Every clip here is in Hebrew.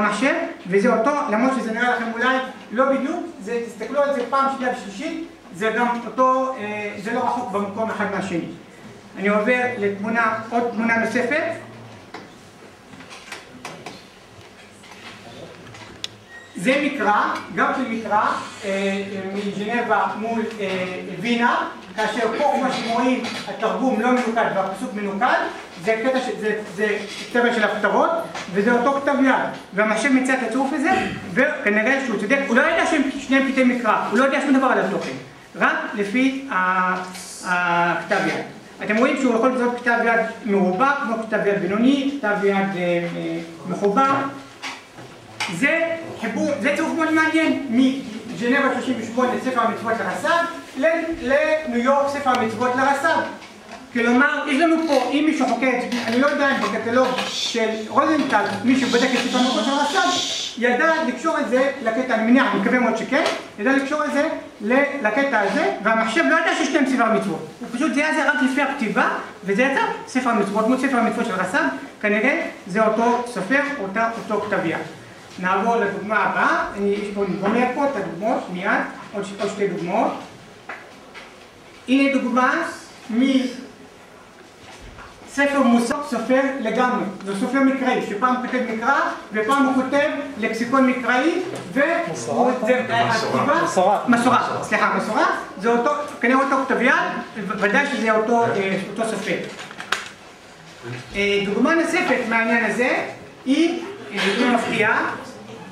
המחשב, וזה אותו, למרות שזה נראה לכם אולי לא בדיוק, תסתכלו על זה פעם שנייה ושלישית, זה גם אותו, זה לא רחוק במקום אחד מהשני. אני עובר לתמונה, עוד תמונה נוספת. זה מקרא, גם כן מקרא, מג'נבה מול וינה, כאשר פה כמו שרואים התרגום לא מנוקד והפסוק מנוקד, זה קטע, זה כתב של הפטרות, וזה אותו כתב יד, והמחשב מציע את הצירוף הזה, וכנראה שהוא צודק, הוא לא יודע שהם שניהם קטעי מקרא, הוא לא יודע שום דבר על התוכן, רק לפי הכתב יד. אתם רואים שהוא יכול לזהות כתב יד מרובע, כמו כתב יד בינוני, כתב יד מחובר. זה צירוף מאוד מעניין מג'נבה 38 ספר המצוות לרס"ג לניו יורק ספר המצוות לרס"ג. כלומר, יש לנו פה, אם מישהו חוקר, אני לא יודע אם בקטלוג של רוזנטל, מישהו בדק את ספר המצוות של הרס"ג, ידע לקשור את זה לקטע, אני מניח, אני מקווה מאוד שכן, ידע לקשור את זה לקטע הזה, והמחשב לא ידע שיש להם ספר המצוות. הוא פשוט זיהה זה רק לפי הכתיבה, וזה יצא ספר המצוות, מול ספר המצוות של רס"ג, כנראה זה אותו סופר, אותו כתב יד. נעבור לדוגמה הבאה, אני גומר פה את הדוגמאות, מיד, עוד שתי דוגמאות. הנה דוגמה מספר מוסר סופר לגמרי, זה סופר מקראי, שפעם כותב מקרא ופעם הוא כותב לקסיקון מקראי מסורה, סליחה, מסורה, זה אותו, כנראה אותו כתב יד, ודאי שזה אותו סופר. דוגמה נוספת מהעניין הזה היא מפתיעה,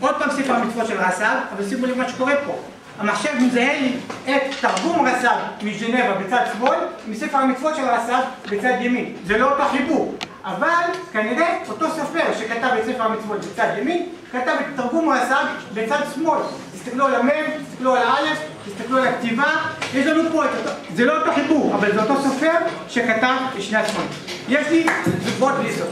עוד פעם ספר המצוות של רס"ג, אבל שימו לב מה שקורה פה. המחשב מזהה לי את תרגום רס"ג מג'נבה בצד שמאל, מספר המצוות של רס"ג בצד ימין. זה לא אותו חיבור, אבל כנראה אותו סופר שכתב את ספר המצוות בצד ימין, כתב את תרגום רס"ג בצד שמאל. תסתכלו על המם, תסתכלו על האלף, תסתכלו על הכתיבה, יש לנו פה את אותו, זה לא אותו חיבור, אבל זה אותו סופר שכתב את שני הצפון. יש לי דוגמאות בלי סוף.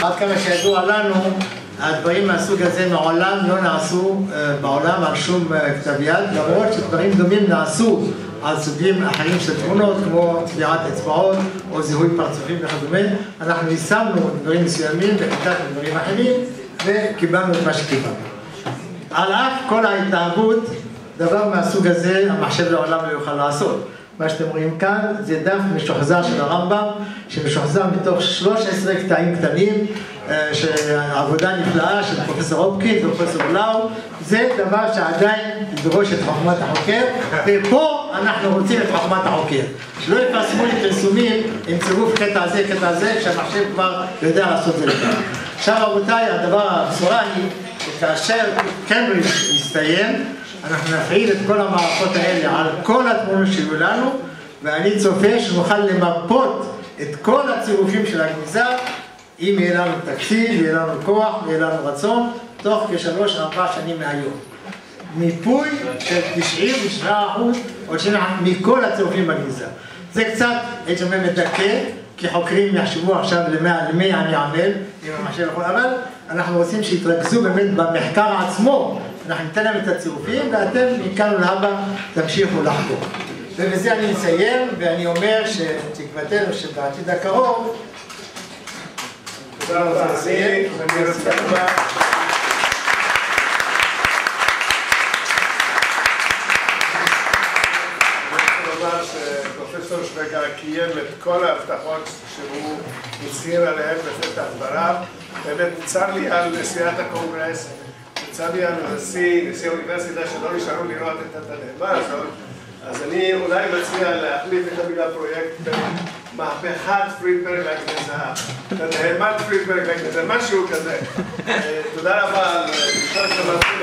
עד כמה שידוע לנו, הדברים מהסוג הזה מעולם לא נעשו בעולם על שום כתב יד, למרות שדברים דומים נעשו על סוגים אחרים של תמונות, כמו טביעת אצבעות או זיהוי פרצופים וכדומה. אנחנו יישמנו דברים מסוימים וחיטטנו דברים אחרים וקיבלנו את מה שקיבלנו. על אף כל ההתנהגות, דבר מהסוג הזה המחשב לעולם לא יוכל לעשות. מה שאתם רואים כאן זה דף משוחזר של הרמב"ם, שמשוחזר מתוך 13 קטעים קטנים, עבודה נפלאה של פרופסור הופקינס ופרופסור בלאו. זה דבר שעדיין ידרוש את חוכמת החוקר, ופה אנחנו רוצים את חוכמת החוקר. שלא יפרסמו לי פרסומים עם צירוף קטע הזה, כשהמחשב כבר יודע לעשות זה לבד. עכשיו רבותיי, הבשורה היא שכאשר קיימברידג' יסתיים, אנחנו נפעיל את כל המערכות האלה על כל התמונות שיהיו לנו, ואני צופה שנוכל למפות את כל הצירופים של הגניזה, אם יהיה לנו תקציב, יהיה לנו כוח, יהיה לנו רצון, תוך כ3-4 שנים מהיום. מיפוי של 97% או 90% מכל הצירופים בגניזה. זה קצת, הייתי אומר, מדכא, כי חוקרים יחשבו עכשיו למי אני אעמל, אם המחשב יכול, אבל אנחנו רוצים שיתרכזו באמת במחקר עצמו. אנחנו ניתן להם את הצירופים, ואתם מכאן ולהבא תמשיכו לחקור. ובזה אני מסיים, ואני אומר שתקוותנו שבעתיד הקרוב... תודה רבה. אני רוצה לומר שפרופסור שוויגר קיים את כל ההבטחות שהוא הצהיר עליהן בפתח דבריו. באמת צר לי על נשיאת הקונגרס, צר לי על נשיא האוניברסיטה שלא נשארו לראות את התדהמה הזאת, אז אני אולי מציע להחליף את המילה פרויקט במהפכת פרידברג לגניזה, תדהמת פרידברג לגניזה, משהו כזה. תודה רבה על לשאול את המרצים.